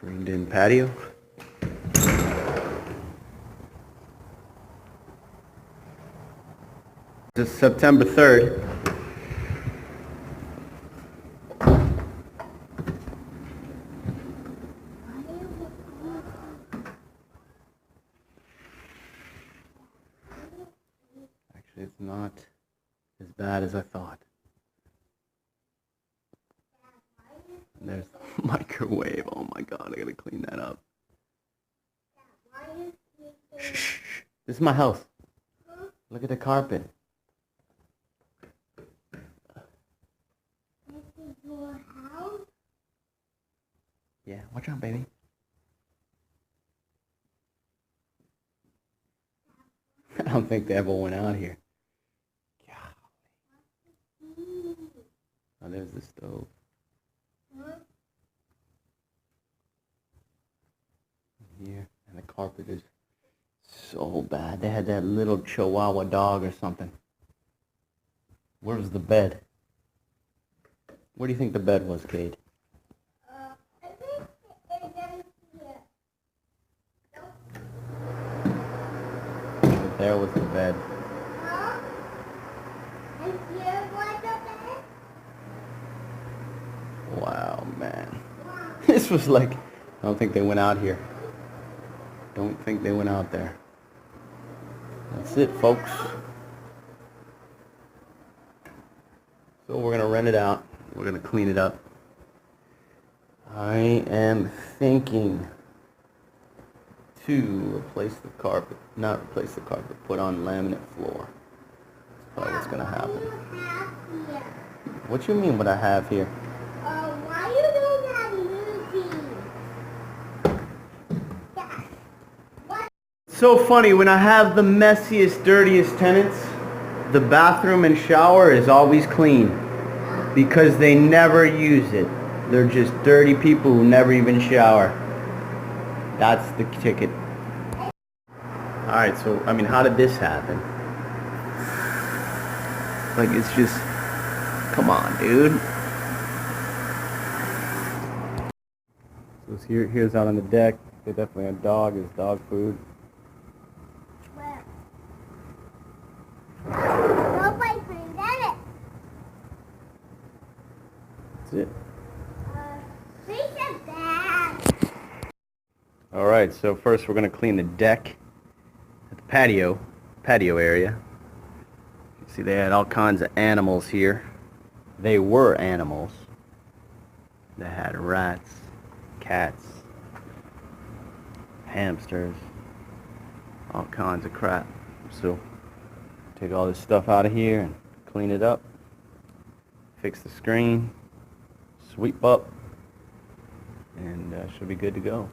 Screened in patio. This is September 3rd. Actually, it's not as bad as I thought. There's the microwave. Oh my god, I gotta clean that up. Shh. This is my house. Look at the carpet. This is your house? Yeah, watch out, baby. I don't think they ever went out here. Oh, there's the stove. Here, and the carpet is so bad. They had that little Chihuahua dog or something. Where was the bed? Where do you think the bed was, Kate? I think it's down here. But there was the bed. Huh? And here was the bed? Wow, man. This was like, I don't think they went out here. Don't think they went out there. That's it, folks. So we're gonna rent it out. We're gonna clean it up. I am thinking to replace the carpet. Not replace the carpet, put on laminate floor. That's probably what's gonna happen. What do you have here? What you mean what I have here? Why you don't have movies? Yeah. What? So funny, when I have the messiest, dirtiest tenants, the bathroom and shower is always clean because they never use it. They're just dirty people who never even shower. That's the ticket. Alright, so, I mean, how did this happen? Like, it's just, come on, dude. So here's out on the deck. They definitely have dog. It's dog food. Where? Nobody cleaned it. That's it. Piece of bag. Alright, so first we're going to clean the deck at the patio area. You can see they had all kinds of animals here. They were animals. They had rats, cats, hamsters, all kinds of crap. So take all this stuff out of here and clean it up, fix the screen, sweep up, and she'll be good to go.